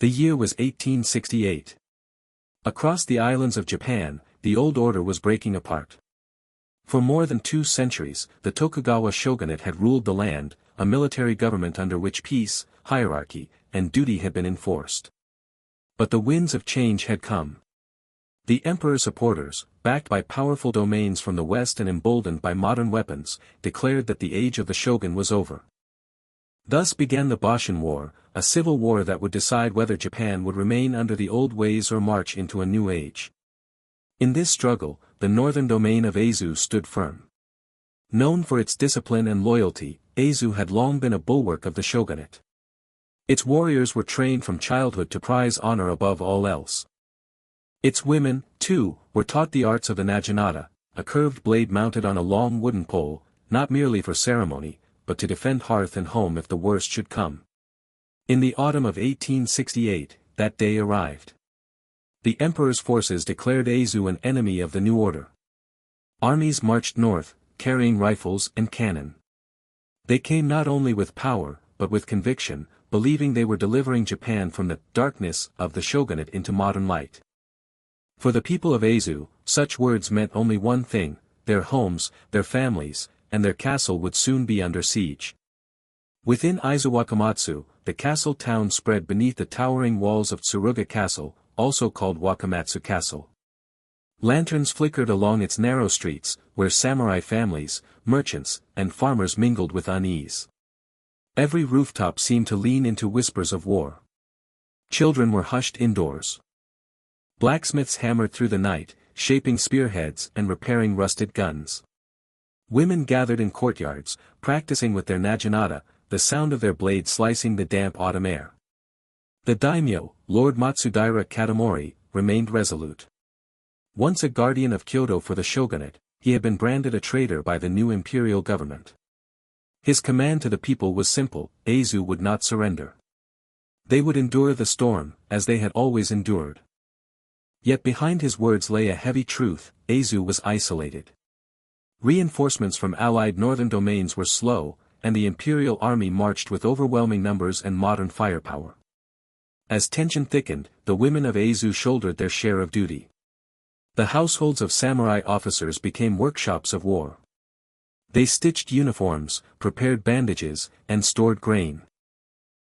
The year was 1868. Across the islands of Japan, the old order was breaking apart. For more than 2 centuries, the Tokugawa shogunate had ruled the land, a military government under which peace, hierarchy, and duty had been enforced. But the winds of change had come. The emperor's supporters, backed by powerful domains from the west and emboldened by modern weapons, declared that the age of the shogun was over. Thus began the Boshin War, a civil war that would decide whether Japan would remain under the old ways or march into a new age. In this struggle, the northern domain of Aizu stood firm. Known for its discipline and loyalty, Aizu had long been a bulwark of the shogunate. Its warriors were trained from childhood to prize honor above all else. Its women, too, were taught the arts of the naginata, a curved blade mounted on a long wooden pole, not merely for ceremony, but to defend hearth and home if the worst should come. In the autumn of 1868, that day arrived. The emperor's forces declared Aizu an enemy of the new order. Armies marched north, carrying rifles and cannon. They came not only with power, but with conviction, believing they were delivering Japan from the darkness of the shogunate into modern light. For the people of Aizu, such words meant only one thing: their homes, their families, and their castle would soon be under siege. Within Aizu Wakamatsu, the castle town spread beneath the towering walls of Tsuruga Castle, also called Wakamatsu Castle. Lanterns flickered along its narrow streets, where samurai families, merchants, and farmers mingled with unease. Every rooftop seemed to lean into whispers of war. Children were hushed indoors. Blacksmiths hammered through the night, shaping spearheads and repairing rusted guns. Women gathered in courtyards, practicing with their naginata, the sound of their blades slicing the damp autumn air. The daimyo, Lord Matsudaira Katamori, remained resolute. Once a guardian of Kyoto for the shogunate, he had been branded a traitor by the new imperial government. His command to the people was simple: Aizu would not surrender. They would endure the storm, as they had always endured. Yet behind his words lay a heavy truth: Aizu was isolated. Reinforcements from allied northern domains were slow, and the imperial army marched with overwhelming numbers and modern firepower. As tension thickened, the women of Aizu shouldered their share of duty. The households of samurai officers became workshops of war. They stitched uniforms, prepared bandages, and stored grain.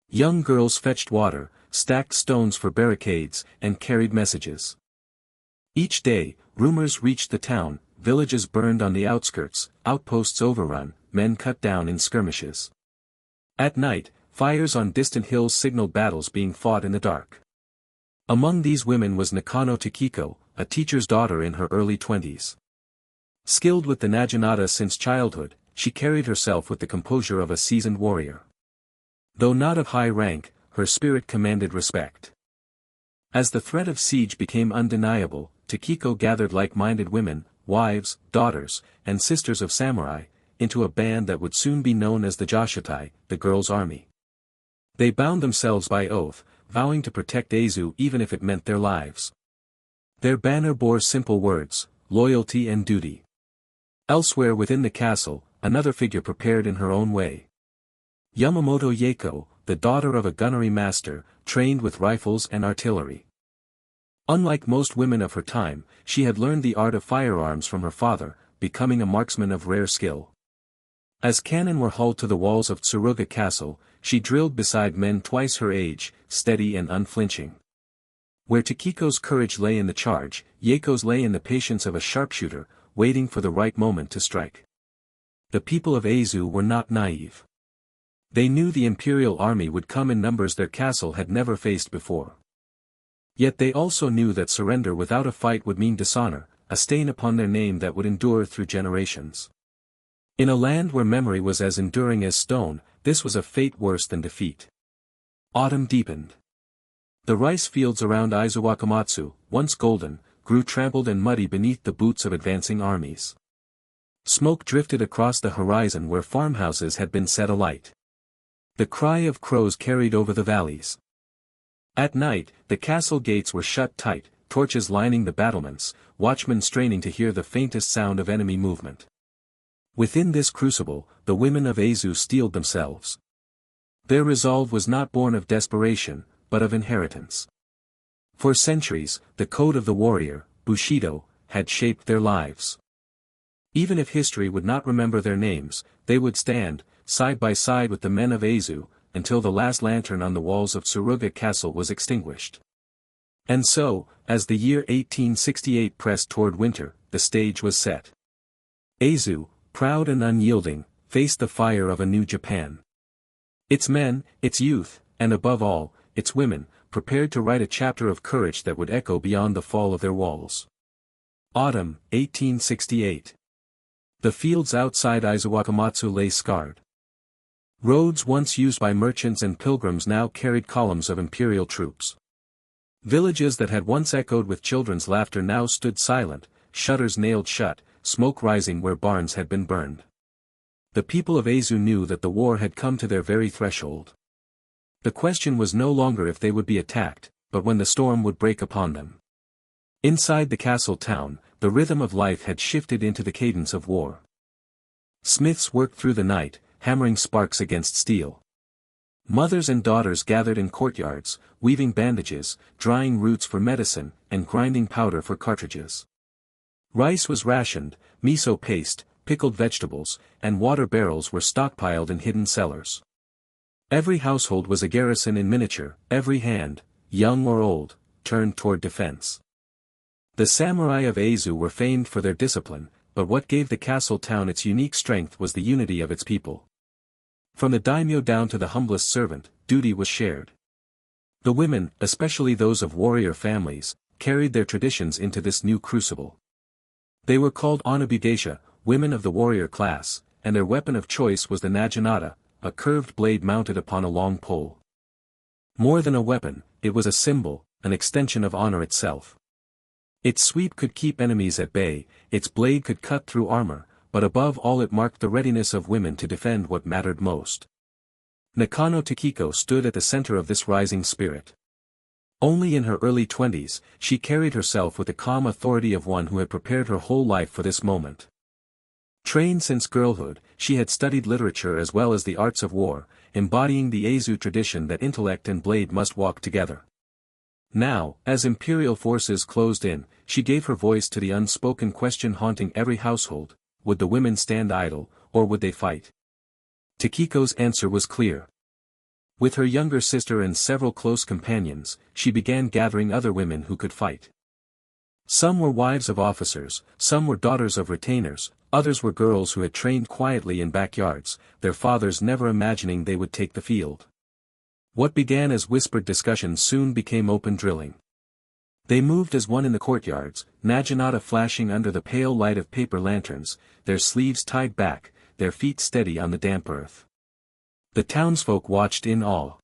Young girls fetched water, stacked stones for barricades, and carried messages. Each day, rumors reached the town: villages burned on the outskirts, outposts overrun, men cut down in skirmishes. At night, fires on distant hills signaled battles being fought in the dark. Among these women was Nakano Takeko, a teacher's daughter in her early 20s. Skilled with the naginata since childhood, she carried herself with the composure of a seasoned warrior. Though not of high rank, her spirit commanded respect. As the threat of siege became undeniable, Takeko gathered like-minded women, wives, daughters, and sisters of samurai, into a band that would soon be known as the Jōshitai, the girls' army. They bound themselves by oath, vowing to protect Aizu even if it meant their lives. Their banner bore simple words: loyalty and duty. Elsewhere within the castle, another figure prepared in her own way. Yamamoto Yaeko, the daughter of a gunnery master, trained with rifles and artillery. Unlike most women of her time, she had learned the art of firearms from her father, becoming a marksman of rare skill. As cannon were hauled to the walls of Tsuruga Castle, she drilled beside men twice her age, steady and unflinching. Where Takiko's courage lay in the charge, Yaeko's lay in the patience of a sharpshooter, waiting for the right moment to strike. The people of Aizu were not naive. They knew the imperial army would come in numbers their castle had never faced before. Yet they also knew that surrender without a fight would mean dishonor, a stain upon their name that would endure through generations. In a land where memory was as enduring as stone, this was a fate worse than defeat. Autumn deepened. The rice fields around Aizu Wakamatsu, once golden, grew trampled and muddy beneath the boots of advancing armies. Smoke drifted across the horizon where farmhouses had been set alight. The cry of crows carried over the valleys. At night, the castle gates were shut tight, torches lining the battlements, watchmen straining to hear the faintest sound of enemy movement. Within this crucible, the women of Aizu steeled themselves. Their resolve was not born of desperation, but of inheritance. For centuries, the code of the warrior, Bushido, had shaped their lives. Even if history would not remember their names, they would stand, side by side with the men of Aizu, until the last lantern on the walls of Tsuruga Castle was extinguished. And so, as the year 1868 pressed toward winter, the stage was set. Aizu, proud and unyielding, faced the fire of a new Japan. Its men, its youth, and above all, its women, prepared to write a chapter of courage that would echo beyond the fall of their walls. Autumn, 1868. The fields outside Aizu lay scarred. Roads once used by merchants and pilgrims now carried columns of imperial troops. Villages that had once echoed with children's laughter now stood silent, shutters nailed shut, smoke rising where barns had been burned. The people of Aizu knew that the war had come to their very threshold. The question was no longer if they would be attacked, but when the storm would break upon them. Inside the castle town, the rhythm of life had shifted into the cadence of war. Smiths worked through the night, hammering sparks against steel. Mothers and daughters gathered in courtyards, weaving bandages, drying roots for medicine, and grinding powder for cartridges. Rice was rationed, miso paste, pickled vegetables, and water barrels were stockpiled in hidden cellars. Every household was a garrison in miniature, every hand, young or old, turned toward defense. The samurai of Aizu were famed for their discipline, but what gave the castle town its unique strength was the unity of its people. From the daimyo down to the humblest servant, duty was shared. The women, especially those of warrior families, carried their traditions into this new crucible. They were called onabugeisha, women of the warrior class, and their weapon of choice was the naginata, a curved blade mounted upon a long pole. More than a weapon, it was a symbol, an extension of honor itself. Its sweep could keep enemies at bay, its blade could cut through armor, but above all it marked the readiness of women to defend what mattered most. Nakano Takeko stood at the center of this rising spirit. Only in her early 20s, she carried herself with the calm authority of one who had prepared her whole life for this moment. Trained since girlhood, she had studied literature as well as the arts of war, embodying the Aizu tradition that intellect and blade must walk together. Now, as imperial forces closed in, she gave her voice to the unspoken question haunting every household: would the women stand idle, or would they fight? Takiko's answer was clear. With her younger sister and several close companions, she began gathering other women who could fight. Some were wives of officers, some were daughters of retainers, others were girls who had trained quietly in backyards, their fathers never imagining they would take the field. What began as whispered discussions soon became open drilling. They moved as one in the courtyards, naginata flashing under the pale light of paper lanterns, their sleeves tied back, their feet steady on the damp earth. The townsfolk watched in awe.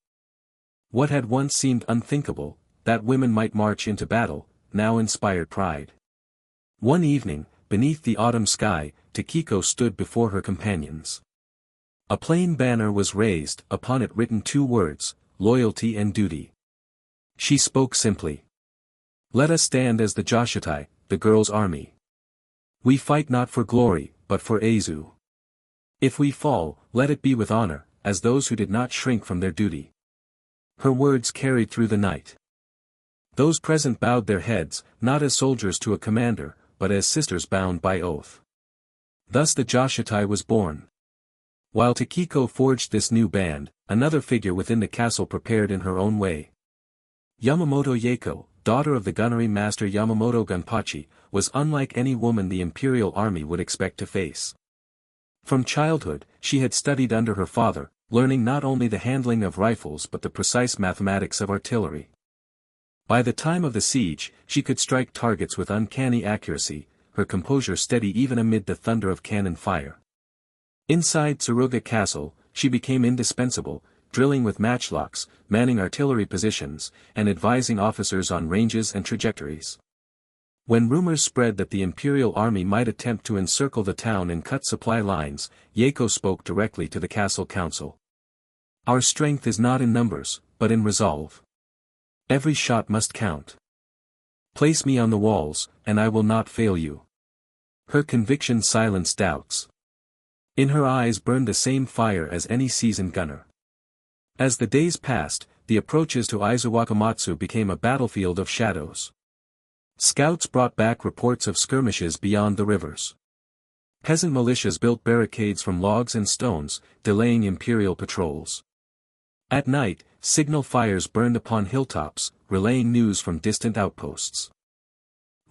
What had once seemed unthinkable, that women might march into battle, now inspired pride. One evening, beneath the autumn sky, Takeko stood before her companions. A plain banner was raised, upon it written two words: loyalty and duty. She spoke simply. Let us stand as the Jōshitai, the girls' army. We fight not for glory, but for Aizu. If we fall, let it be with honor, as those who did not shrink from their duty. Her words carried through the night. Those present bowed their heads, not as soldiers to a commander, but as sisters bound by oath. Thus the Jōshitai was born. While Takeko forged this new band, another figure within the castle prepared in her own way. Yamamoto Yaeko, daughter of the gunnery master Yamamoto Gunpachi, was unlike any woman the imperial army would expect to face. From childhood, she had studied under her father, learning not only the handling of rifles but the precise mathematics of artillery. By the time of the siege, she could strike targets with uncanny accuracy, her composure steady even amid the thunder of cannon fire. Inside Tsuruga Castle, she became indispensable, drilling with matchlocks, manning artillery positions, and advising officers on ranges and trajectories. When rumors spread that the imperial army might attempt to encircle the town and cut supply lines, Yaeko spoke directly to the castle council. Our strength is not in numbers, but in resolve. Every shot must count. Place me on the walls, and I will not fail you. Her conviction silenced doubts. In her eyes burned the same fire as any seasoned gunner. As the days passed, the approaches to Aizu Wakamatsu became a battlefield of shadows. Scouts brought back reports of skirmishes beyond the rivers. Peasant militias built barricades from logs and stones, delaying imperial patrols. At night, signal fires burned upon hilltops, relaying news from distant outposts.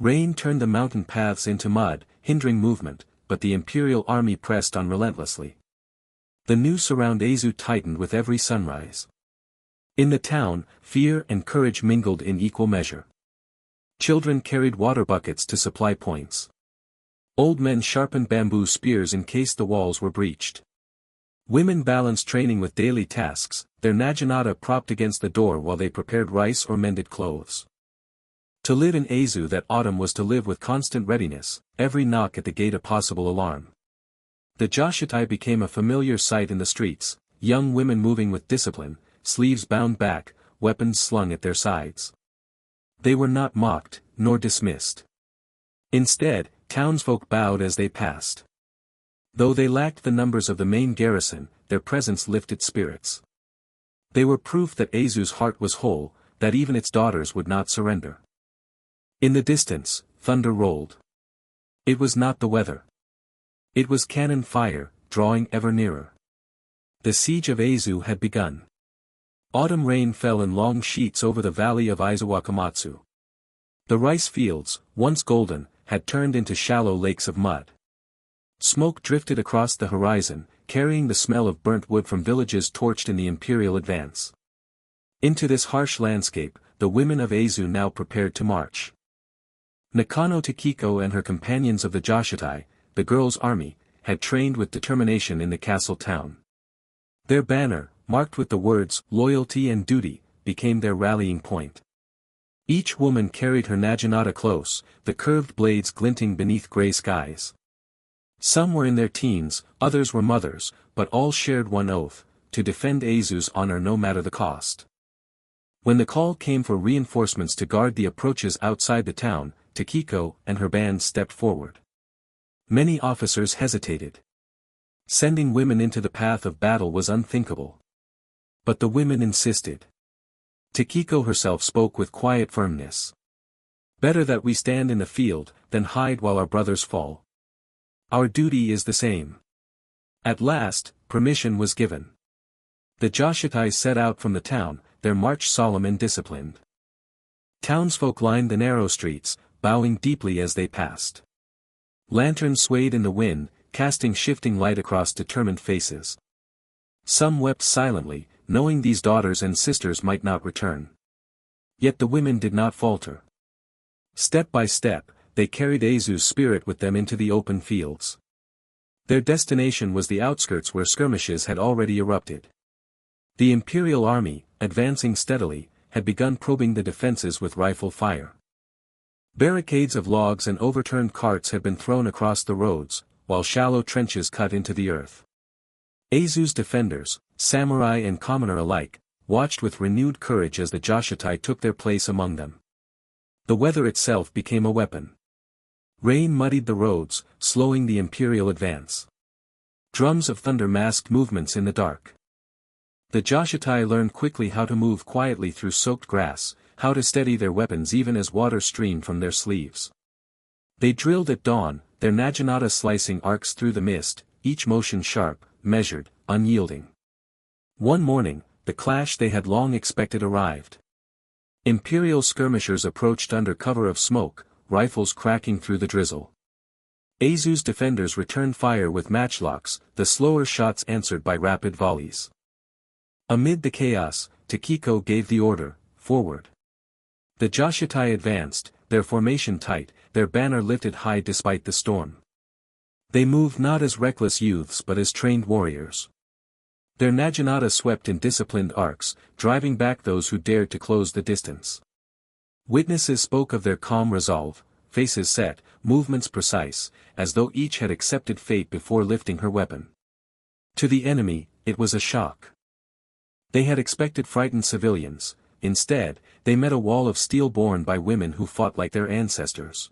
Rain turned the mountain paths into mud, hindering movement, but the imperial army pressed on relentlessly. The noose around Aizu tightened with every sunrise. In the town, fear and courage mingled in equal measure. Children carried water buckets to supply points. Old men sharpened bamboo spears in case the walls were breached. Women balanced training with daily tasks, their naginata propped against the door while they prepared rice or mended clothes. To live in Aizu that autumn was to live with constant readiness, every knock at the gate a possible alarm. The Jōshitai became a familiar sight in the streets, young women moving with discipline, sleeves bound back, weapons slung at their sides. They were not mocked, nor dismissed. Instead, townsfolk bowed as they passed. Though they lacked the numbers of the main garrison, their presence lifted spirits. They were proof that Aizu's heart was whole, that even its daughters would not surrender. In the distance, thunder rolled. It was not the weather. It was cannon fire, drawing ever nearer. The Siege of Aizu had begun. Autumn rain fell in long sheets over the valley of Aizu Wakamatsu. The rice fields, once golden, had turned into shallow lakes of mud. Smoke drifted across the horizon, carrying the smell of burnt wood from villages torched in the imperial advance. Into this harsh landscape, the women of Aizu now prepared to march. Nakano Takeko and her companions of the Jōshitai, the girls' army, had trained with determination in the castle town. Their banner, marked with the words, "Loyalty and Duty," became their rallying point. Each woman carried her naginata close, the curved blades glinting beneath gray skies. Some were in their teens, others were mothers, but all shared one oath, to defend Aizu's honor no matter the cost. When the call came for reinforcements to guard the approaches outside the town, Takeko and her band stepped forward. Many officers hesitated. Sending women into the path of battle was unthinkable. But the women insisted. Takeko herself spoke with quiet firmness. "Better that we stand in the field, than hide while our brothers fall. Our duty is the same." At last, permission was given. The Jōshitai set out from the town, their march solemn and disciplined. Townsfolk lined the narrow streets, bowing deeply as they passed. Lanterns swayed in the wind, casting shifting light across determined faces. Some wept silently, knowing these daughters and sisters might not return. Yet the women did not falter. Step by step, they carried Aizu's spirit with them into the open fields. Their destination was the outskirts where skirmishes had already erupted. The imperial army, advancing steadily, had begun probing the defenses with rifle fire. Barricades of logs and overturned carts had been thrown across the roads, while shallow trenches cut into the earth. Aizu's defenders, samurai and commoner alike, watched with renewed courage as the Jōshitai took their place among them. The weather itself became a weapon. Rain muddied the roads, slowing the imperial advance. Drums of thunder masked movements in the dark. The Jōshitai learned quickly how to move quietly through soaked grass, how to steady their weapons even as water streamed from their sleeves. They drilled at dawn, their naginata slicing arcs through the mist, each motion sharp, measured, unyielding. One morning, the clash they had long expected arrived. Imperial skirmishers approached under cover of smoke, rifles cracking through the drizzle. Aizu's defenders returned fire with matchlocks, the slower shots answered by rapid volleys. Amid the chaos, Takeko gave the order, "Forward." The Jōshitai advanced, their formation tight, their banner lifted high despite the storm. They moved not as reckless youths but as trained warriors. Their naginata swept in disciplined arcs, driving back those who dared to close the distance. Witnesses spoke of their calm resolve, faces set, movements precise, as though each had accepted fate before lifting her weapon. To the enemy, it was a shock. They had expected frightened civilians, instead, they met a wall of steel borne by women who fought like their ancestors.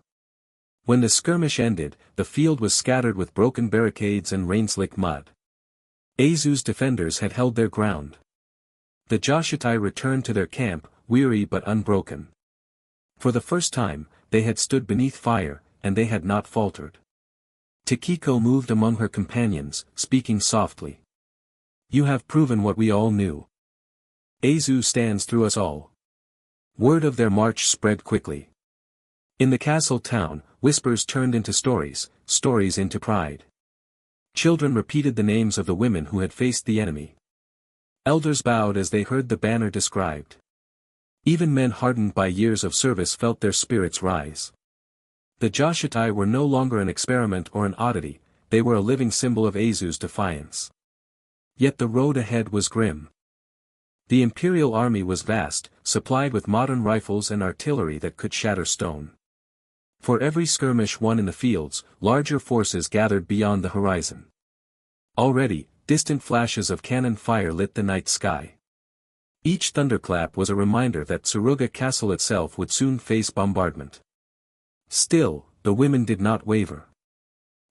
When the skirmish ended, the field was scattered with broken barricades and rain-slicked mud. Aizu's defenders had held their ground. The Jōshitai returned to their camp, weary but unbroken. For the first time, they had stood beneath fire, and they had not faltered. Takeko moved among her companions, speaking softly. You have proven what we all knew. Aizu stands through us all. Word of their march spread quickly. In the castle town, whispers turned into stories, stories into pride. Children repeated the names of the women who had faced the enemy. Elders bowed as they heard the banner described. Even men hardened by years of service felt their spirits rise. The Jōshitai were no longer an experiment or an oddity, they were a living symbol of Aizu's defiance. Yet the road ahead was grim. The imperial army was vast, supplied with modern rifles and artillery that could shatter stone. For every skirmish won in the fields, larger forces gathered beyond the horizon. Already, distant flashes of cannon fire lit the night sky. Each thunderclap was a reminder that Tsuruga Castle itself would soon face bombardment. Still, the women did not waver.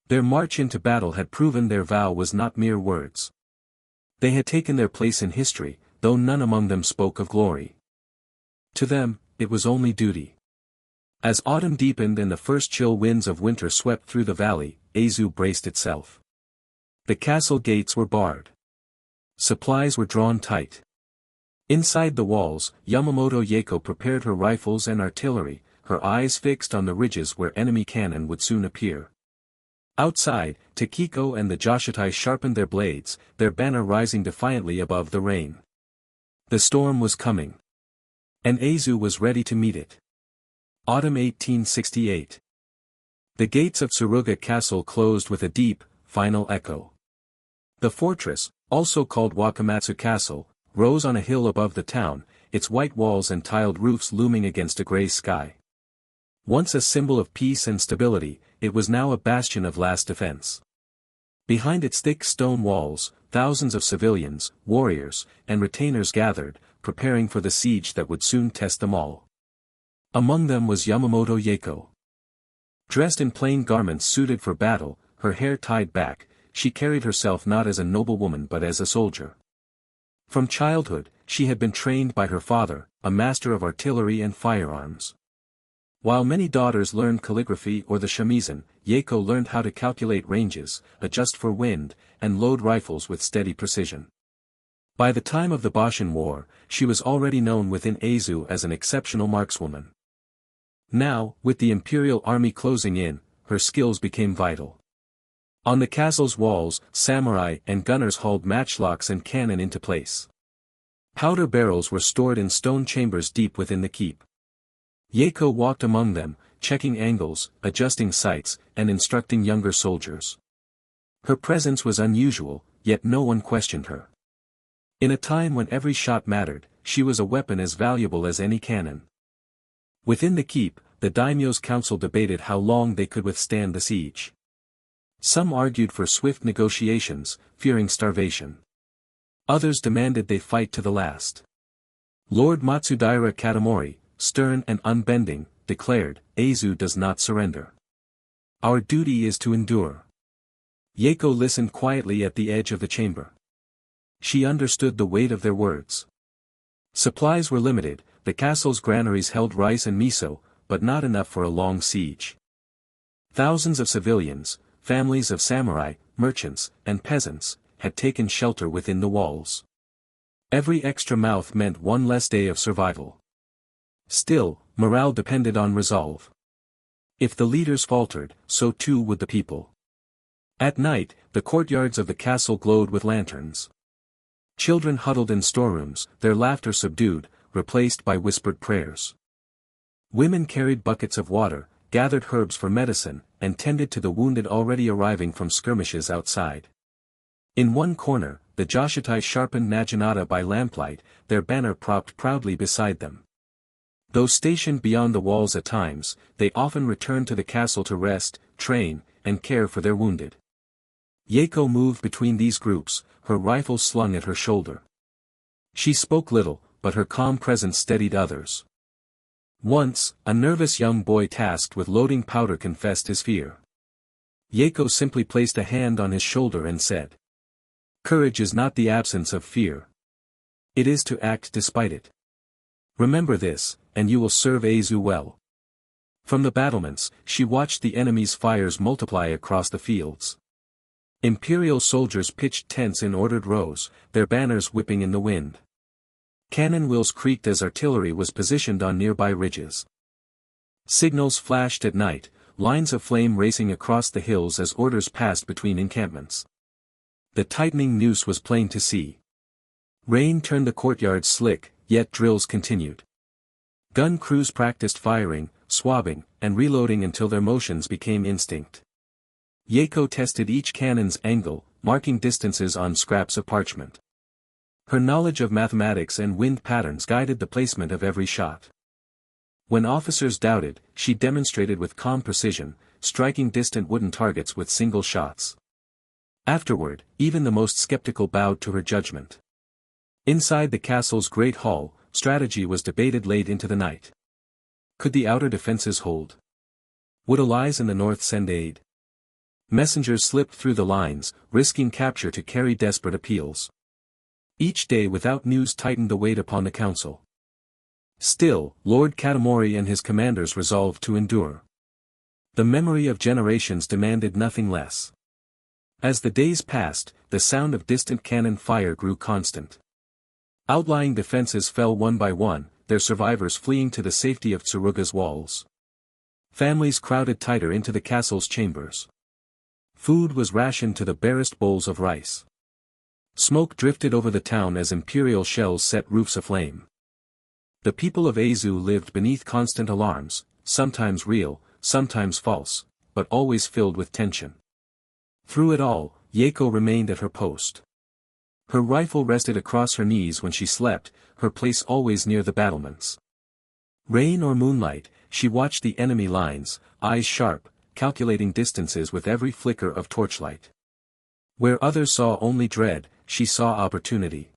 Their march into battle had proven their vow was not mere words. They had taken their place in history, though none among them spoke of glory. To them, it was only duty. As autumn deepened and the first chill winds of winter swept through the valley, Aizu braced itself. The castle gates were barred. Supplies were drawn tight. Inside the walls, Yamamoto Yaeko prepared her rifles and artillery, her eyes fixed on the ridges where enemy cannon would soon appear. Outside, Takeko and the Jōshitai sharpened their blades, their banner rising defiantly above the rain. The storm was coming. And Aizu was ready to meet it. Autumn 1868. The gates of Tsuruga Castle closed with a deep, final echo. The fortress, also called Wakamatsu Castle, rose on a hill above the town, its white walls and tiled roofs looming against a gray sky. Once a symbol of peace and stability, it was now a bastion of last defense. Behind its thick stone walls, thousands of civilians, warriors, and retainers gathered, preparing for the siege that would soon test them all. Among them was Yamamoto Yaeko. Dressed in plain garments suited for battle, her hair tied back, she carried herself not as a noblewoman but as a soldier. From childhood, she had been trained by her father, a master of artillery and firearms. While many daughters learned calligraphy or the shamisen, Yaeko learned how to calculate ranges, adjust for wind, and load rifles with steady precision. By the time of the Boshin War, she was already known within Aizu as an exceptional markswoman. Now, with the imperial army closing in, her skills became vital. On the castle's walls, samurai and gunners hauled matchlocks and cannon into place. Powder barrels were stored in stone chambers deep within the keep. Yaeko walked among them, checking angles, adjusting sights, and instructing younger soldiers. Her presence was unusual, yet no one questioned her. In a time when every shot mattered, she was a weapon as valuable as any cannon. Within the keep, the daimyo's council debated how long they could withstand the siege. Some argued for swift negotiations, fearing starvation. Others demanded they fight to the last. Lord Matsudaira Katamori, stern and unbending, declared, "Aizu does not surrender. Our duty is to endure." Yaeko listened quietly at the edge of the chamber. She understood the weight of their words. Supplies were limited, the castle's granaries held rice and miso, but not enough for a long siege. Thousands of civilians, families of samurai, merchants, and peasants, had taken shelter within the walls. Every extra mouth meant one less day of survival. Still, morale depended on resolve. If the leaders faltered, so too would the people. At night, the courtyards of the castle glowed with lanterns. Children huddled in storerooms, their laughter subdued, replaced by whispered prayers. Women carried buckets of water, gathered herbs for medicine, and tended to the wounded already arriving from skirmishes outside. In one corner, the Jōshitai sharpened naginata by lamplight, their banner propped proudly beside them. Though stationed beyond the walls at times, they often returned to the castle to rest, train, and care for their wounded. Yaeko moved between these groups, her rifle slung at her shoulder. She spoke little, but her calm presence steadied others. Once, a nervous young boy tasked with loading powder confessed his fear. Yaeko simply placed a hand on his shoulder and said, "Courage is not the absence of fear. It is to act despite it. Remember this, and you will serve Aizu well. From the battlements, she watched the enemy's fires multiply across the fields. Imperial soldiers pitched tents in ordered rows, their banners whipping in the wind. Cannon wheels creaked as artillery was positioned on nearby ridges. Signals flashed at night, lines of flame racing across the hills as orders passed between encampments. The tightening noose was plain to see. Rain turned the courtyard slick, yet drills continued. Gun crews practiced firing, swabbing, and reloading until their motions became instinct. Yaeko tested each cannon's angle, marking distances on scraps of parchment. Her knowledge of mathematics and wind patterns guided the placement of every shot. When officers doubted, she demonstrated with calm precision, striking distant wooden targets with single shots. Afterward, even the most skeptical bowed to her judgment. Inside the castle's great hall, strategy was debated late into the night. Could the outer defenses hold? Would allies in the north send aid? Messengers slipped through the lines, risking capture to carry desperate appeals. Each day without news tightened the weight upon the council. Still, Lord Katamori and his commanders resolved to endure. The memory of generations demanded nothing less. As the days passed, the sound of distant cannon fire grew constant. Outlying defenses fell one by one, their survivors fleeing to the safety of Tsuruga's walls. Families crowded tighter into the castle's chambers. Food was rationed to the barest bowls of rice. Smoke drifted over the town as imperial shells set roofs aflame. The people of Aizu lived beneath constant alarms, sometimes real, sometimes false, but always filled with tension. Through it all, Yaeko remained at her post. Her rifle rested across her knees when she slept, her place always near the battlements. Rain or moonlight, she watched the enemy lines, eyes sharp, calculating distances with every flicker of torchlight. Where others saw only dread, she saw opportunity.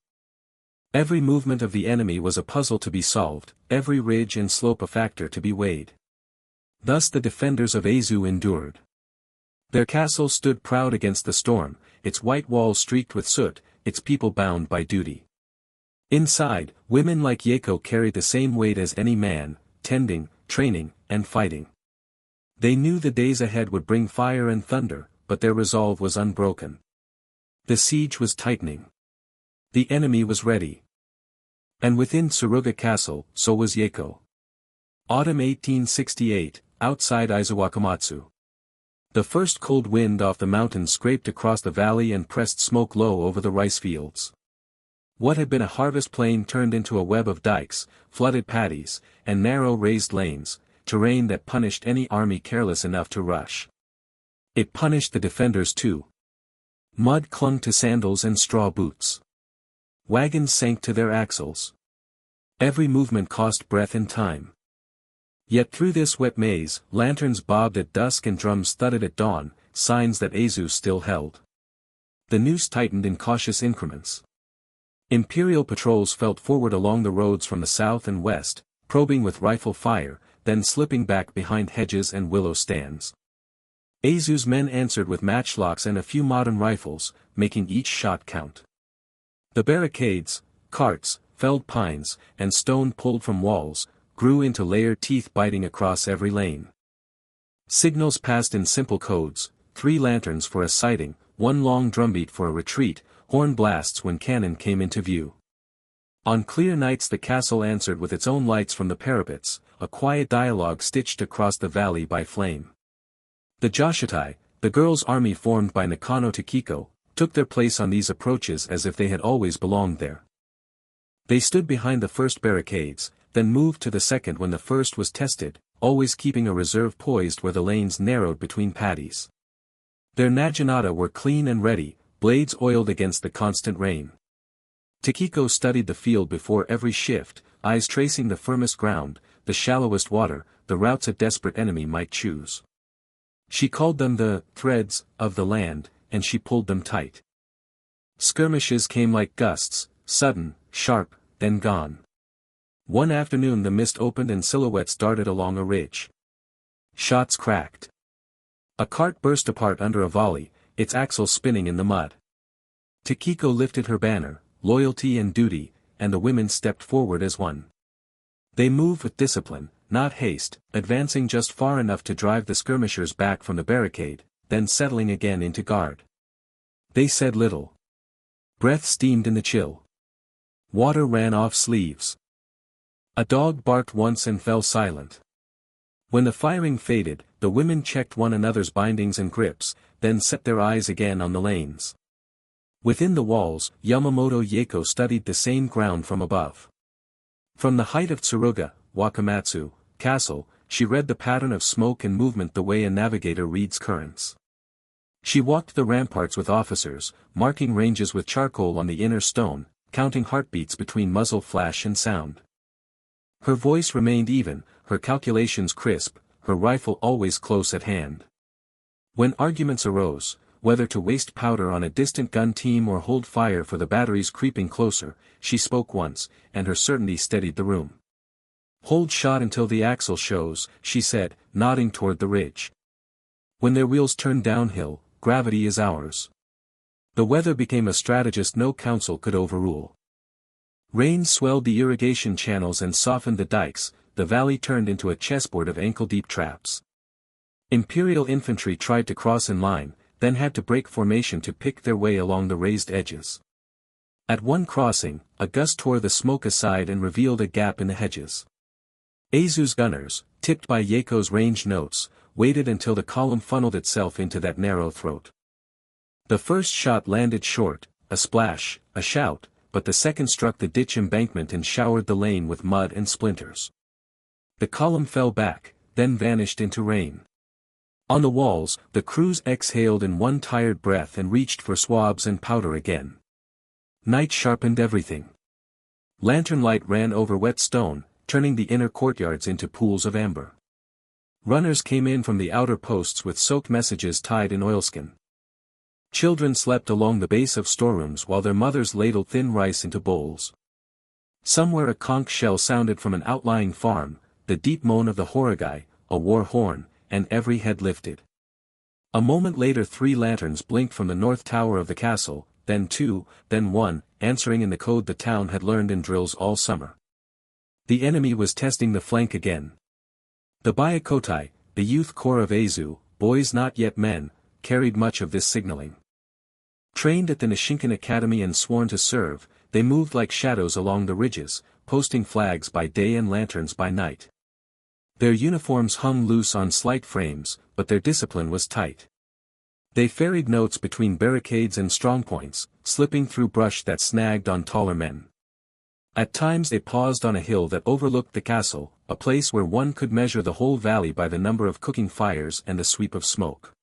Every movement of the enemy was a puzzle to be solved, every ridge and slope a factor to be weighed. Thus the defenders of Aizu endured. Their castle stood proud against the storm, its white walls streaked with soot, its people bound by duty. Inside, women like Yaeko carried the same weight as any man, tending, training, and fighting. They knew the days ahead would bring fire and thunder, but their resolve was unbroken. The siege was tightening. The enemy was ready. And within Tsuruga Castle, so was Yaeko. Autumn 1868, outside Aizu. The first cold wind off the mountains scraped across the valley and pressed smoke low over the rice fields. What had been a harvest plain turned into a web of dikes, flooded paddies, and narrow raised lanes, terrain that punished any army careless enough to rush. It punished the defenders too. Mud clung to sandals and straw boots. Wagons sank to their axles. Every movement cost breath and time. Yet through this wet maze, lanterns bobbed at dusk and drums thudded at dawn, signs that Aizu still held. The noose tightened in cautious increments. Imperial patrols felt forward along the roads from the south and west, probing with rifle fire, then slipping back behind hedges and willow stands. Aizu's men answered with matchlocks and a few modern rifles, making each shot count. The barricades, carts, felled pines, and stone pulled from walls, grew into layered teeth biting across every lane. Signals passed in simple codes, 3 lanterns for a sighting, 1 long drumbeat for a retreat, horn blasts when cannon came into view. On clear nights the castle answered with its own lights from the parapets, a quiet dialogue stitched across the valley by flame. The Jōshitai, the girls' army formed by Nakano Takeko, took their place on these approaches as if they had always belonged there. They stood behind the first barricades, then moved to the second when the first was tested, always keeping a reserve poised where the lanes narrowed between paddies. Their naginata were clean and ready, blades oiled against the constant rain. Takeko studied the field before every shift, eyes tracing the firmest ground, the shallowest water, the routes a desperate enemy might choose. She called them the threads of the land, and she pulled them tight. Skirmishes came like gusts, sudden, sharp, then gone. One afternoon the mist opened and silhouettes darted along a ridge. Shots cracked. A cart burst apart under a volley, its axle spinning in the mud. Takeko lifted her banner, loyalty and duty, and the women stepped forward as one. They moved with discipline, not haste, advancing just far enough to drive the skirmishers back from the barricade, then settling again into guard. They said little. Breath steamed in the chill. Water ran off sleeves. A dog barked once and fell silent. When the firing faded, the women checked one another's bindings and grips, then set their eyes again on the lanes. Within the walls, Yamamoto Yaeko studied the same ground from above. From the height of Tsuruga Castle, she read the pattern of smoke and movement the way a navigator reads currents. She walked the ramparts with officers, marking ranges with charcoal on the inner stone, counting heartbeats between muzzle flash and sound. Her voice remained even, her calculations crisp, her rifle always close at hand. When arguments arose, whether to waste powder on a distant gun team or hold fire for the batteries creeping closer, she spoke once, and her certainty steadied the room. "Hold shot until the axle shows," she said, nodding toward the ridge. "When their wheels turn downhill, gravity is ours." The weather became a strategist no council could overrule. Rain swelled the irrigation channels and softened the dikes, the valley turned into a chessboard of ankle-deep traps. Imperial infantry tried to cross in line, then had to break formation to pick their way along the raised edges. At one crossing, a gust tore the smoke aside and revealed a gap in the hedges. Aizu's gunners, tipped by Yaeko's ranged notes, waited until the column funneled itself into that narrow throat. The first shot landed short, a splash, a shout, but the second struck the ditch embankment and showered the lane with mud and splinters. The column fell back, then vanished into rain. On the walls, the crews exhaled in one tired breath and reached for swabs and powder again. Night sharpened everything. Lantern light ran over wet stone, turning the inner courtyards into pools of amber. Runners came in from the outer posts with soaked messages tied in oilskin. Children slept along the base of storerooms while their mothers ladled thin rice into bowls. Somewhere a conch shell sounded from an outlying farm, the deep moan of the horogai, a war horn, and every head lifted. A moment later 3 lanterns blinked from the north tower of the castle, then 2, then 1, answering in the code the town had learned in drills all summer. The enemy was testing the flank again. The Byakotai, the youth corps of Aizu, boys not yet men, carried much of this signaling. Trained at the Nishinkan Academy and sworn to serve, they moved like shadows along the ridges, posting flags by day and lanterns by night. Their uniforms hung loose on slight frames, but their discipline was tight. They ferried notes between barricades and strongpoints, slipping through brush that snagged on taller men. At times they paused on a hill that overlooked the castle, a place where one could measure the whole valley by the number of cooking fires and the sweep of smoke.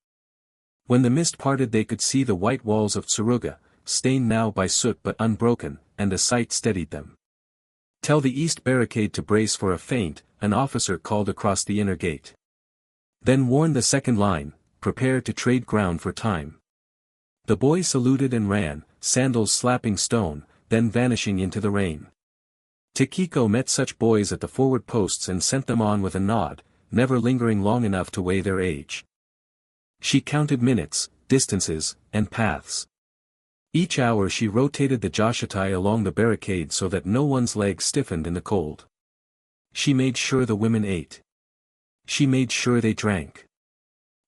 When the mist parted they could see the white walls of Tsuruga, stained now by soot but unbroken, and the sight steadied them. "Tell the east barricade to brace for a feint," an officer called across the inner gate. Then warned the second line, "Prepare to trade ground for time." The boy saluted and ran, sandals slapping stone, then vanishing into the rain. Takeko met such boys at the forward posts and sent them on with a nod, never lingering long enough to weigh their age. She counted minutes, distances, and paths. Each hour she rotated the Jōshitai along the barricade so that no one's legs stiffened in the cold. She made sure the women ate. She made sure they drank.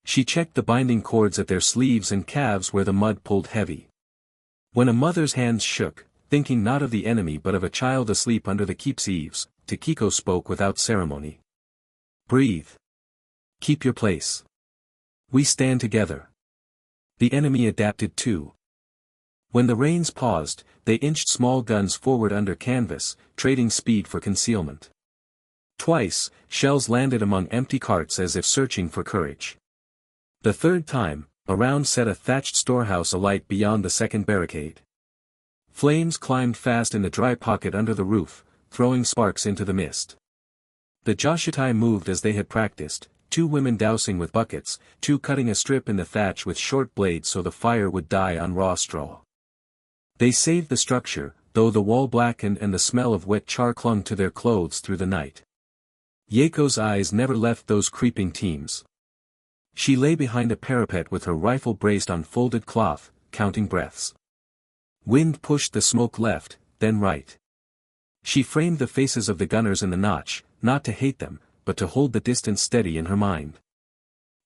She checked the binding cords at their sleeves and calves where the mud pulled heavy. When a mother's hands shook, thinking not of the enemy but of a child asleep under the keep's eaves, Takeko spoke without ceremony. "Breathe. Keep your place. We stand together." The enemy adapted too. When the rains paused, they inched small guns forward under canvas, trading speed for concealment. Twice, shells landed among empty carts as if searching for courage. The third time, a round set a thatched storehouse alight beyond the second barricade. Flames climbed fast in the dry pocket under the roof, throwing sparks into the mist. The Jōshitai moved as they had practiced, 2 women dousing with buckets, 2 cutting a strip in the thatch with short blades so the fire would die on raw straw. They saved the structure, though the wall blackened and the smell of wet char clung to their clothes through the night. Yaeko's eyes never left those creeping teams. She lay behind a parapet with her rifle braced on folded cloth, counting breaths. Wind pushed the smoke left, then right. She framed the faces of the gunners in the notch, not to hate them, but to hold the distance steady in her mind.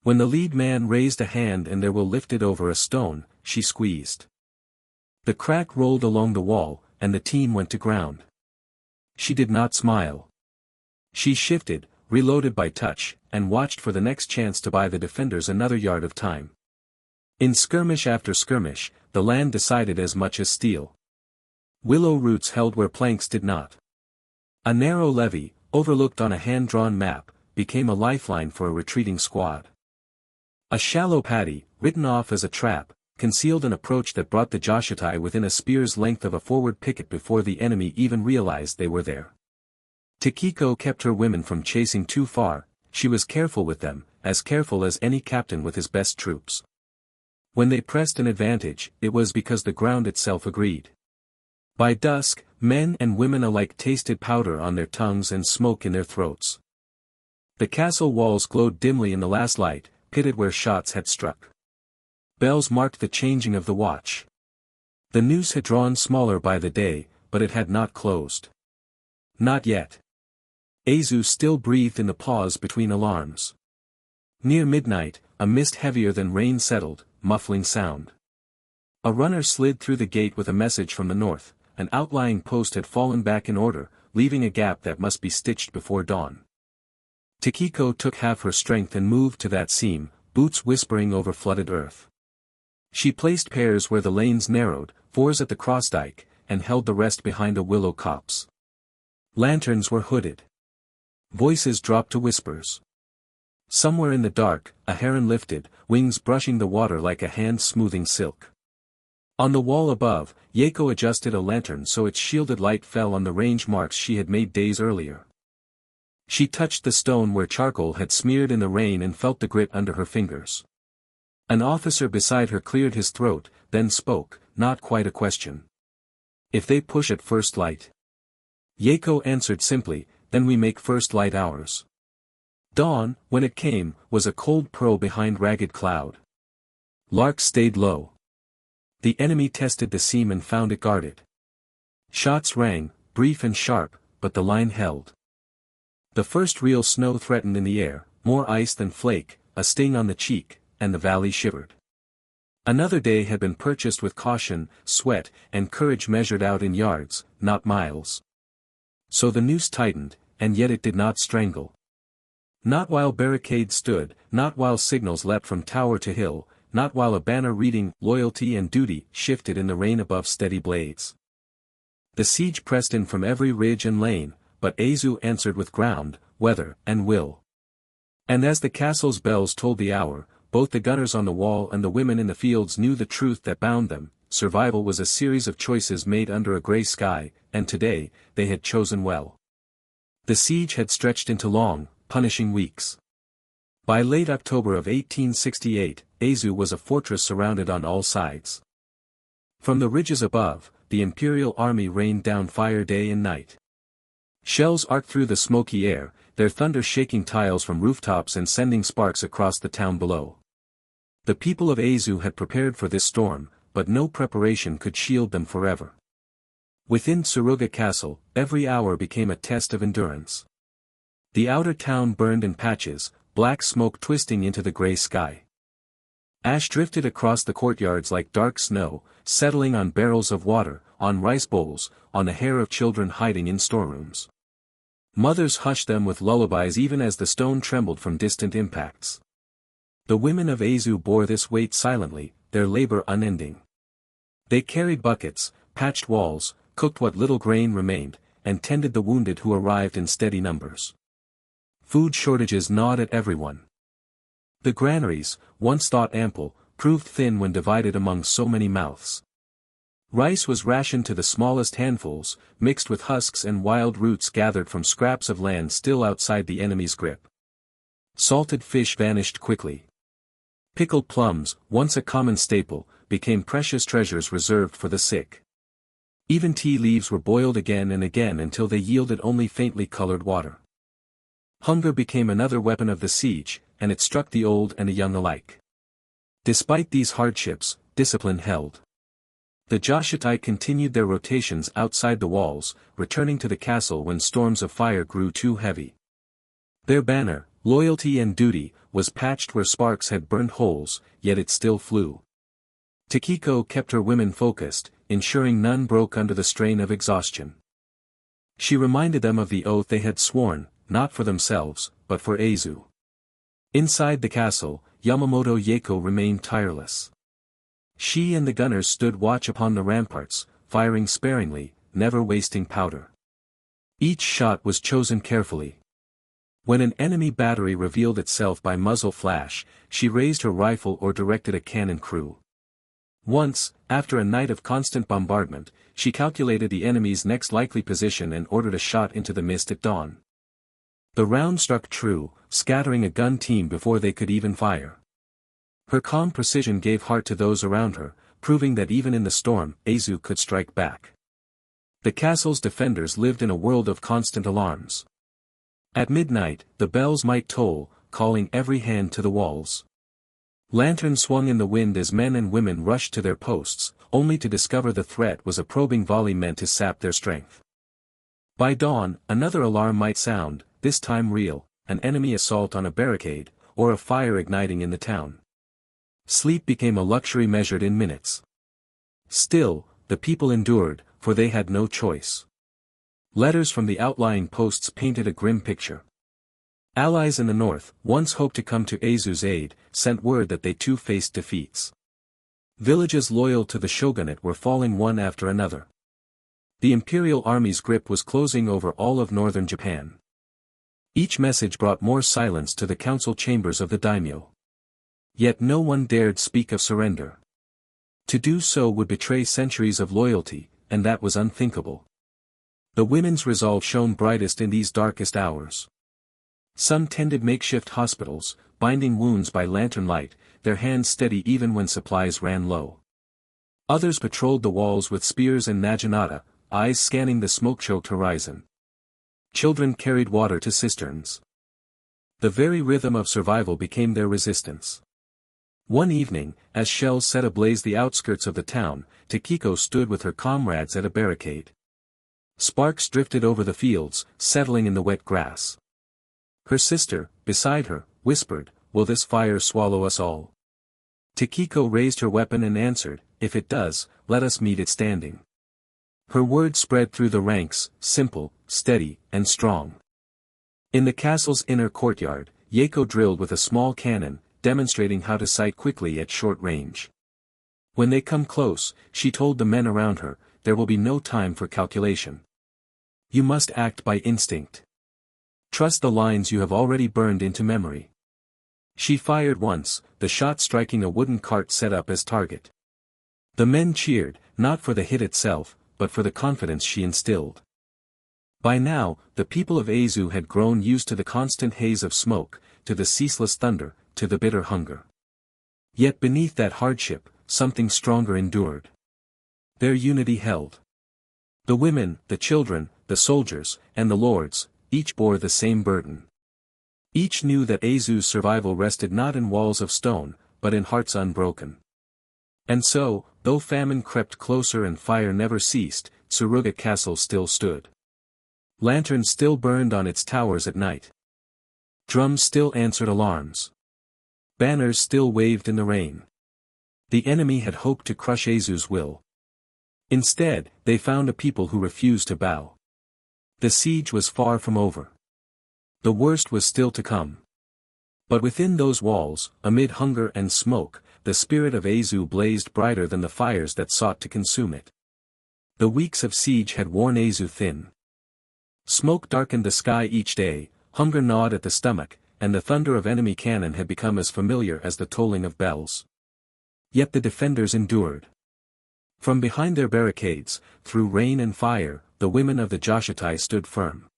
When the lead man raised a hand and there were lifted over a stone, she squeezed. The crack rolled along the wall, and the team went to ground. She did not smile. She shifted, reloaded by touch, and watched for the next chance to buy the defenders another yard of time. In skirmish after skirmish, the land decided as much as steel. Willow roots held where planks did not. A narrow levee, overlooked on a hand-drawn map, became a lifeline for a retreating squad. A shallow paddy, written off as a trap, concealed an approach that brought the Jōshitai within a spear's length of a forward picket before the enemy even realized they were there. Takeko kept her women from chasing too far. She was careful with them, as careful as any captain with his best troops. When they pressed an advantage, it was because the ground itself agreed. By dusk, men and women alike tasted powder on their tongues and smoke in their throats. The castle walls glowed dimly in the last light, pitted where shots had struck. Bells marked the changing of the watch. The noose had drawn smaller by the day, but it had not closed. Not yet. Aizu still breathed in the pause between alarms. Near midnight, a mist heavier than rain settled, muffling sound. A runner slid through the gate with a message from the north. An outlying post had fallen back in order, leaving a gap that must be stitched before dawn. Takeko took half her strength and moved to that seam, boots whispering over flooded earth. She placed pairs where the lanes narrowed, fours at the cross-dyke, and held the rest behind a willow copse. Lanterns were hooded. Voices dropped to whispers. Somewhere in the dark, a heron lifted, wings brushing the water like a hand smoothing silk. On the wall above, Yaeko adjusted a lantern so its shielded light fell on the range marks she had made days earlier. She touched the stone where charcoal had smeared in the rain and felt the grit under her fingers. An officer beside her cleared his throat, then spoke, not quite a question. "If they push at first light?" Yaeko answered simply, "Then we make first light ours." Dawn, when it came, was a cold pearl behind ragged cloud. Larks stayed low. The enemy tested the seam and found it guarded. Shots rang, brief and sharp, but the line held. The first real snow threatened in the air, more ice than flake, a sting on the cheek, and the valley shivered. Another day had been purchased with caution, sweat, and courage measured out in yards, not miles. So the noose tightened, and yet it did not strangle. Not while barricades stood, not while signals leapt from tower to hill, not while a banner reading "Loyalty and Duty" shifted in the rain above steady blades. The siege pressed in from every ridge and lane, but Aizu answered with ground, weather, and will. And as the castle's bells told the hour, both the gunners on the wall and the women in the fields knew the truth that bound them. Survival was a series of choices made under a grey sky, and today, they had chosen well. The siege had stretched into long, punishing weeks. By late October of 1868, Aizu was a fortress surrounded on all sides. From the ridges above, the imperial army rained down fire day and night. Shells arced through the smoky air, their thunder shaking tiles from rooftops and sending sparks across the town below. The people of Aizu had prepared for this storm, but no preparation could shield them forever. Within Tsuruga Castle, every hour became a test of endurance. The outer town burned in patches, black smoke twisting into the grey sky. Ash drifted across the courtyards like dark snow, settling on barrels of water, on rice bowls, on the hair of children hiding in storerooms. Mothers hushed them with lullabies even as the stone trembled from distant impacts. The women of Aizu bore this weight silently, their labor unending. They carried buckets, patched walls, cooked what little grain remained, and tended the wounded who arrived in steady numbers. Food shortages gnawed at everyone. The granaries, once thought ample, proved thin when divided among so many mouths. Rice was rationed to the smallest handfuls, mixed with husks and wild roots gathered from scraps of land still outside the enemy's grip. Salted fish vanished quickly. Pickled plums, once a common staple, became precious treasures reserved for the sick. Even tea leaves were boiled again and again until they yielded only faintly colored water. Hunger became another weapon of the siege, and it struck the old and the young alike. Despite these hardships, discipline held. The Jōshitai continued their rotations outside the walls, returning to the castle when storms of fire grew too heavy. Their banner, loyalty and duty, was patched where sparks had burned holes, yet it still flew. Takeko kept her women focused, ensuring none broke under the strain of exhaustion. She reminded them of the oath they had sworn, not for themselves, but for Aizu. Inside the castle, Yamamoto Yaeko remained tireless. She and the gunners stood watch upon the ramparts, firing sparingly, never wasting powder. Each shot was chosen carefully. When an enemy battery revealed itself by muzzle flash, she raised her rifle or directed a cannon crew. Once, after a night of constant bombardment, she calculated the enemy's next likely position and ordered a shot into the mist at dawn. The round struck true, scattering a gun team before they could even fire. Her calm precision gave heart to those around her, proving that even in the storm, Aizu could strike back. The castle's defenders lived in a world of constant alarms. At midnight, the bells might toll, calling every hand to the walls. Lanterns swung in the wind as men and women rushed to their posts, only to discover the threat was a probing volley meant to sap their strength. By dawn, another alarm might sound, this time real, an enemy assault on a barricade, or a fire igniting in the town. Sleep became a luxury measured in minutes. Still, the people endured, for they had no choice. Letters from the outlying posts painted a grim picture. Allies in the north, once hoped to come to Aizu's aid, sent word that they too faced defeats. Villages loyal to the shogunate were falling one after another. The imperial army's grip was closing over all of northern Japan. Each message brought more silence to the council chambers of the daimyo. Yet no one dared speak of surrender. To do so would betray centuries of loyalty, and that was unthinkable. The women's resolve shone brightest in these darkest hours. Some tended makeshift hospitals, binding wounds by lantern light, their hands steady even when supplies ran low. Others patrolled the walls with spears and naginata, eyes scanning the smoke-choked horizon. Children carried water to cisterns. The very rhythm of survival became their resistance. One evening, as shells set ablaze the outskirts of the town, Takeko stood with her comrades at a barricade. Sparks drifted over the fields, settling in the wet grass. Her sister, beside her, whispered, "Will this fire swallow us all?" Takeko raised her weapon and answered, "If it does, let us meet it standing." Her words spread through the ranks, simple, steady, and strong. In the castle's inner courtyard, Yaeko drilled with a small cannon, demonstrating how to sight quickly at short range. When they come close, she told the men around her, there will be no time for calculation. You must act by instinct. Trust the lines you have already burned into memory. She fired once, the shot striking a wooden cart set up as target. The men cheered, not for the hit itself, but for the confidence she instilled. By now, the people of Aizu had grown used to the constant haze of smoke, to the ceaseless thunder, to the bitter hunger. Yet beneath that hardship, something stronger endured. Their unity held. The women, the children, the soldiers, and the lords, each bore the same burden. Each knew that Aizu's survival rested not in walls of stone, but in hearts unbroken. And so, though famine crept closer and fire never ceased, Tsuruga Castle still stood. Lanterns still burned on its towers at night. Drums still answered alarms. Banners still waved in the rain. The enemy had hoped to crush Aizu's will. Instead, they found a people who refused to bow. The siege was far from over. The worst was still to come. But within those walls, amid hunger and smoke, the spirit of Aizu blazed brighter than the fires that sought to consume it. The weeks of siege had worn Aizu thin. Smoke darkened the sky each day, hunger gnawed at the stomach, and the thunder of enemy cannon had become as familiar as the tolling of bells. Yet the defenders endured. From behind their barricades, through rain and fire, the women of the Jōshitai stood firm.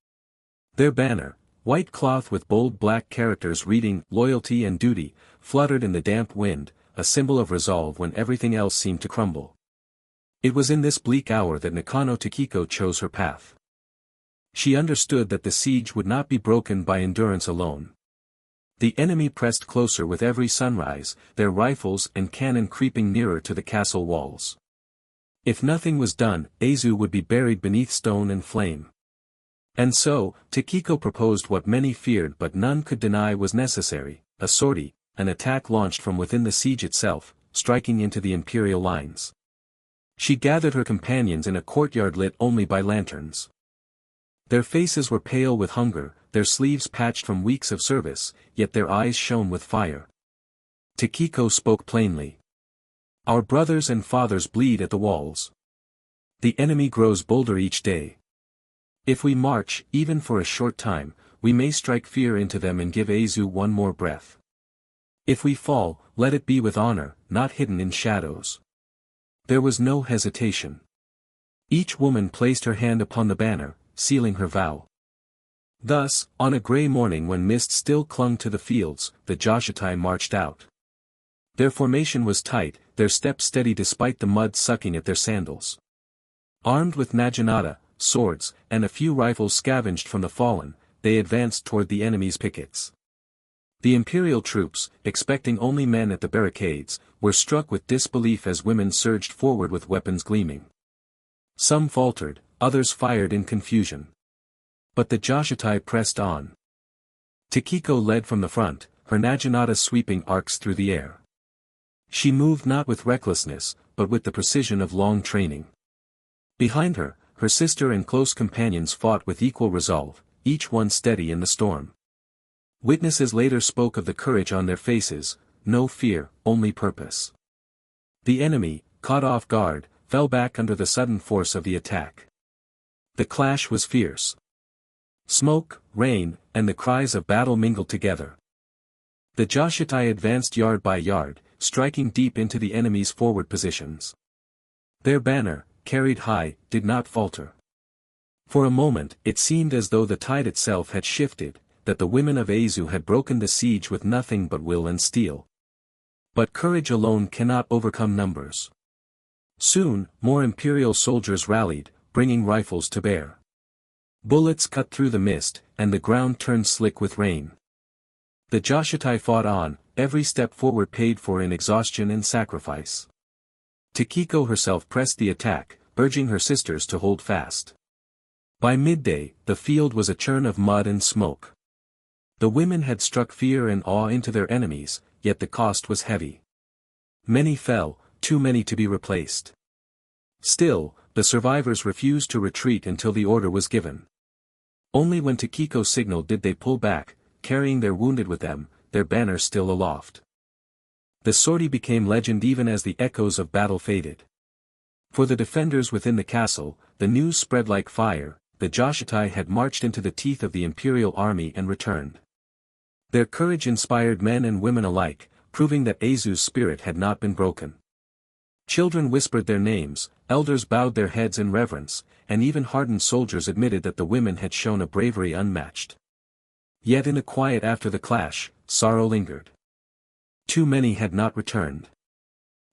Their banner, white cloth with bold black characters reading "Loyalty and Duty," fluttered in the damp wind, a symbol of resolve when everything else seemed to crumble. It was in this bleak hour that Nakano Takeko chose her path. She understood that the siege would not be broken by endurance alone. The enemy pressed closer with every sunrise, their rifles and cannon creeping nearer to the castle walls. If nothing was done, Aizu would be buried beneath stone and flame. And so, Takeko proposed what many feared but none could deny was necessary, a sortie, an attack launched from within the siege itself, striking into the imperial lines. She gathered her companions in a courtyard lit only by lanterns. Their faces were pale with hunger, their sleeves patched from weeks of service, yet their eyes shone with fire. Takeko spoke plainly. Our brothers and fathers bleed at the walls. The enemy grows bolder each day. If we march, even for a short time, we may strike fear into them and give Aizu one more breath. If we fall, let it be with honor, not hidden in shadows. There was no hesitation. Each woman placed her hand upon the banner, sealing her vow. Thus, on a gray morning when mist still clung to the fields, the Jōshitai marched out. Their formation was tight, their steps steady despite the mud sucking at their sandals. Armed with naginata, swords, and a few rifles scavenged from the fallen, they advanced toward the enemy's pickets. The imperial troops, expecting only men at the barricades, were struck with disbelief as women surged forward with weapons gleaming. Some faltered, others fired in confusion. But the Jōshitai pressed on. Takeko led from the front, her naginata sweeping arcs through the air. She moved not with recklessness, but with the precision of long training. Behind her, her sister and close companions fought with equal resolve, each one steady in the storm. Witnesses later spoke of the courage on their faces, no fear, only purpose. The enemy, caught off guard, fell back under the sudden force of the attack. The clash was fierce. Smoke, rain, and the cries of battle mingled together. The Jōshitai advanced yard by yard, striking deep into the enemy's forward positions. Their banner, carried high, did not falter. For a moment, it seemed as though the tide itself had shifted, that the women of Aizu had broken the siege with nothing but will and steel. But courage alone cannot overcome numbers. Soon, more imperial soldiers rallied, bringing rifles to bear. Bullets cut through the mist, and the ground turned slick with rain. The Jōshitai fought on, every step forward paid for in exhaustion and sacrifice. Takeko herself pressed the attack, urging her sisters to hold fast. By midday, the field was a churn of mud and smoke. The women had struck fear and awe into their enemies, yet the cost was heavy. Many fell, too many to be replaced. Still, the survivors refused to retreat until the order was given. Only when Takeko signaled did they pull back, carrying their wounded with them, their banners still aloft. The sortie became legend even as the echoes of battle faded. For the defenders within the castle, the news spread like fire, the Jōshitai had marched into the teeth of the imperial army and returned. Their courage inspired men and women alike, proving that Aizu's spirit had not been broken. Children whispered their names, elders bowed their heads in reverence, and even hardened soldiers admitted that the women had shown a bravery unmatched. Yet in the quiet after the clash, sorrow lingered. Too many had not returned.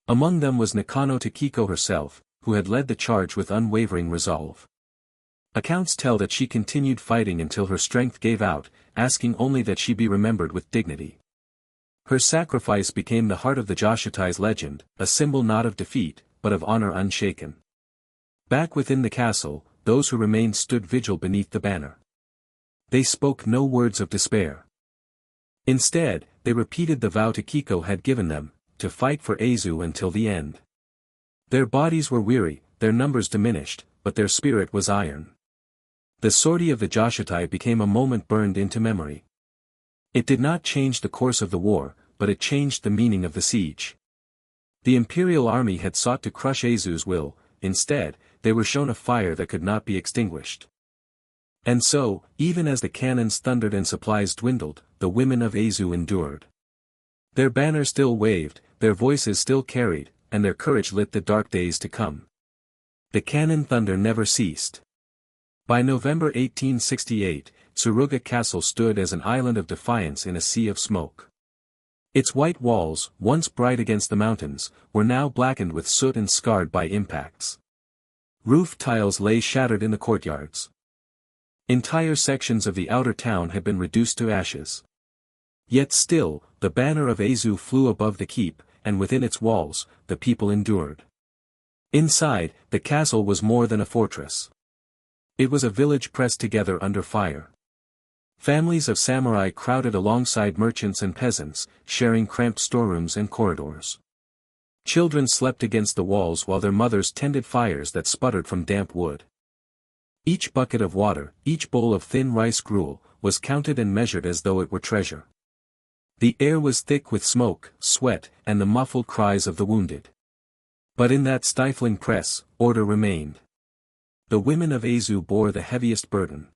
Among them was Nakano Takeko herself, who had led the charge with unwavering resolve. Accounts tell that she continued fighting until her strength gave out, asking only that she be remembered with dignity. Her sacrifice became the heart of the Jōshitai's legend, a symbol not of defeat, but of honor unshaken. Back within the castle, those who remained stood vigil beneath the banner. They spoke no words of despair. Instead, they repeated the vow Takeko had given them, to fight for Aizu until the end. Their bodies were weary, their numbers diminished, but their spirit was iron. The sortie of the Jōshitai became a moment burned into memory. It did not change the course of the war, but it changed the meaning of the siege. The imperial army had sought to crush Aizu's will, instead, they were shown a fire that could not be extinguished. And so, even as the cannons thundered and supplies dwindled, the women of Aizu endured. Their banners still waved, their voices still carried, and their courage lit the dark days to come. The cannon thunder never ceased. By November 1868, Tsuruga Castle stood as an island of defiance in a sea of smoke. Its white walls, once bright against the mountains, were now blackened with soot and scarred by impacts. Roof tiles lay shattered in the courtyards. Entire sections of the outer town had been reduced to ashes. Yet still, the banner of Aizu flew above the keep, and within its walls, the people endured. Inside, the castle was more than a fortress. It was a village pressed together under fire. Families of samurai crowded alongside merchants and peasants, sharing cramped storerooms and corridors. Children slept against the walls while their mothers tended fires that sputtered from damp wood. Each bucket of water, each bowl of thin rice gruel, was counted and measured as though it were treasure. The air was thick with smoke, sweat, and the muffled cries of the wounded. But in that stifling press, order remained. The women of Aizu bore the heaviest burden.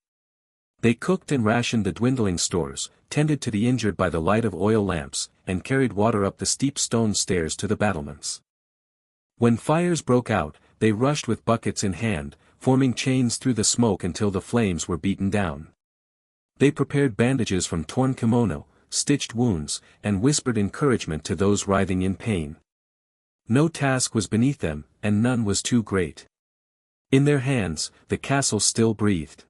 They cooked and rationed the dwindling stores, tended to the injured by the light of oil lamps, and carried water up the steep stone stairs to the battlements. When fires broke out, they rushed with buckets in hand, forming chains through the smoke until the flames were beaten down. They prepared bandages from torn kimono, stitched wounds, and whispered encouragement to those writhing in pain. No task was beneath them, and none was too great. In their hands, the castle still breathed.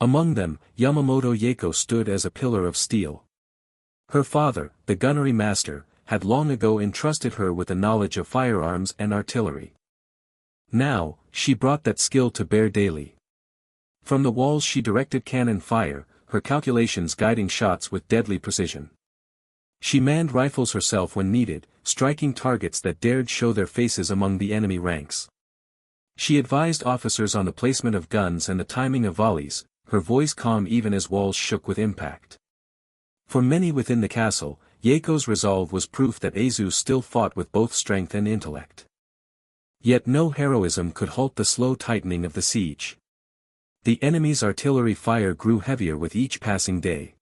Among them, Yamamoto Yaeko stood as a pillar of steel. Her father, the gunnery master, had long ago entrusted her with the knowledge of firearms and artillery. Now, she brought that skill to bear daily. From the walls she directed cannon fire, her calculations guiding shots with deadly precision. She manned rifles herself when needed, striking targets that dared show their faces among the enemy ranks. She advised officers on the placement of guns and the timing of volleys, her voice calm even as walls shook with impact. For many within the castle, Yaeko's resolve was proof that Aizu still fought with both strength and intellect. Yet no heroism could halt the slow tightening of the siege. The enemy's artillery fire grew heavier with each passing day.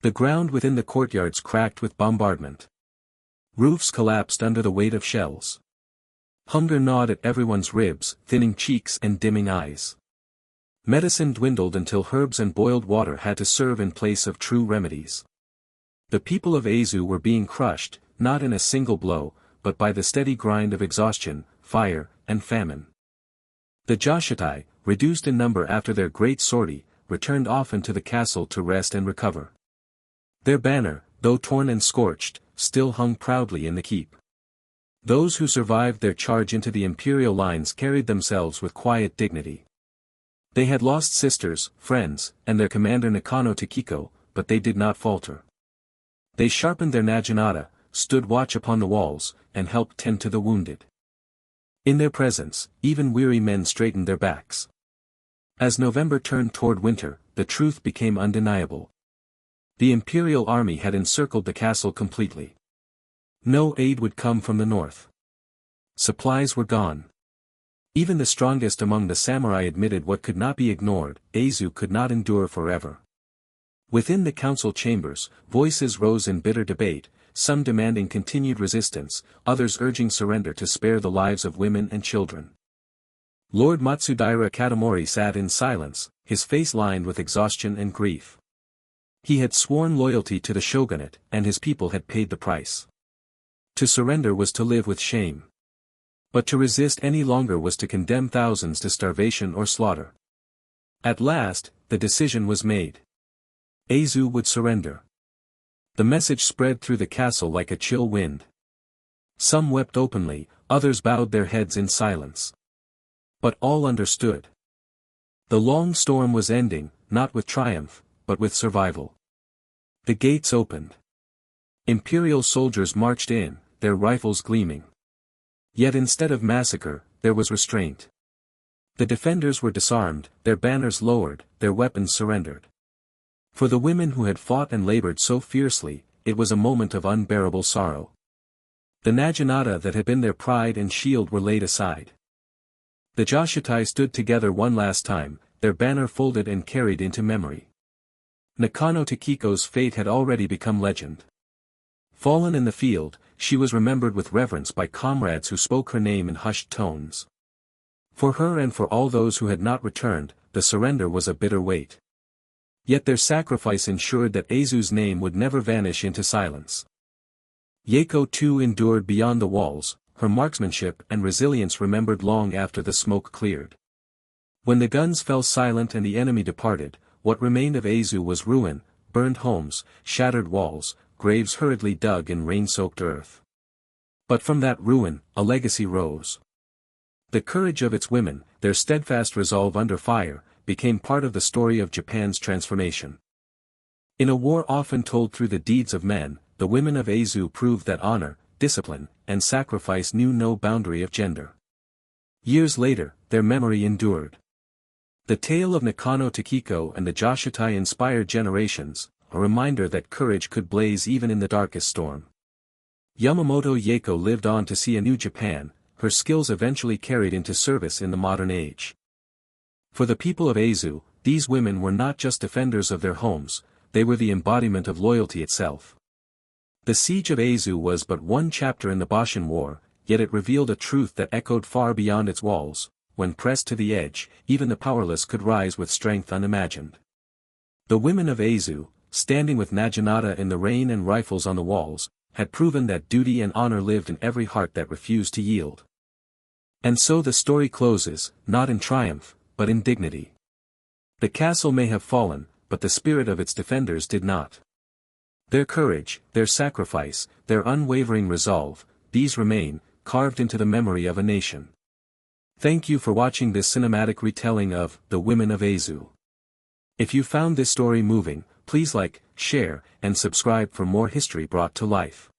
The ground within the courtyards cracked with bombardment. Roofs collapsed under the weight of shells. Hunger gnawed at everyone's ribs, thinning cheeks and dimming eyes. Medicine dwindled until herbs and boiled water had to serve in place of true remedies. The people of Aizu were being crushed, not in a single blow, but by the steady grind of exhaustion, fire, and famine. The Jōshitai, reduced in number after their great sortie, returned often to the castle to rest and recover. Their banner, though torn and scorched, still hung proudly in the keep. Those who survived their charge into the imperial lines carried themselves with quiet dignity. They had lost sisters, friends, and their commander Nakano Takeko, but they did not falter. They sharpened their naginata, stood watch upon the walls, and helped tend to the wounded. In their presence, even weary men straightened their backs. As November turned toward winter, the truth became undeniable. The imperial army had encircled the castle completely. No aid would come from the north. Supplies were gone. Even the strongest among the samurai admitted what could not be ignored: Aizu could not endure forever. Within the council chambers, voices rose in bitter debate, some demanding continued resistance, others urging surrender to spare the lives of women and children. Lord Matsudaira Katamori sat in silence, his face lined with exhaustion and grief. He had sworn loyalty to the shogunate, and his people had paid the price. To surrender was to live with shame. But to resist any longer was to condemn thousands to starvation or slaughter. At last, the decision was made. Aizu would surrender. The message spread through the castle like a chill wind. Some wept openly, others bowed their heads in silence. But all understood. The long storm was ending, not with triumph, but with survival. The gates opened. Imperial soldiers marched in, their rifles gleaming. Yet instead of massacre, there was restraint. The defenders were disarmed, their banners lowered, their weapons surrendered. For the women who had fought and labored so fiercely, it was a moment of unbearable sorrow. The naginata that had been their pride and shield were laid aside. The Jōshitai stood together one last time, their banner folded and carried into memory. Nakano Takeko's fate had already become legend. Fallen in the field, she was remembered with reverence by comrades who spoke her name in hushed tones. For her and for all those who had not returned, the surrender was a bitter weight. Yet their sacrifice ensured that Aizu's name would never vanish into silence. Yaeko too endured beyond the walls, her marksmanship and resilience remembered long after the smoke cleared. When the guns fell silent and the enemy departed, what remained of Aizu was ruin, burned homes, shattered walls, graves hurriedly dug in rain-soaked earth. But from that ruin, a legacy rose. The courage of its women, their steadfast resolve under fire, became part of the story of Japan's transformation. In a war often told through the deeds of men, the women of Aizu proved that honor, discipline, and sacrifice knew no boundary of gender. Years later, their memory endured. The tale of Nakano Takeko and the Jōshitai inspired generations, a reminder that courage could blaze even in the darkest storm. Yamamoto Yaeko lived on to see a new Japan, her skills eventually carried into service in the modern age. For the people of Aizu, these women were not just defenders of their homes, they were the embodiment of loyalty itself. The Siege of Aizu was but one chapter in the Boshin War, yet it revealed a truth that echoed far beyond its walls: when pressed to the edge, even the powerless could rise with strength unimagined. The women of Aizu, standing with naginata in the rain and rifles on the walls, had proven that duty and honor lived in every heart that refused to yield. And so the story closes, not in triumph, but in dignity. The castle may have fallen, but the spirit of its defenders did not. Their courage, their sacrifice, their unwavering resolve, these remain, carved into the memory of a nation. Thank you for watching this cinematic retelling of The Women of Aizu. If you found this story moving, please like, share, and subscribe for more history brought to life.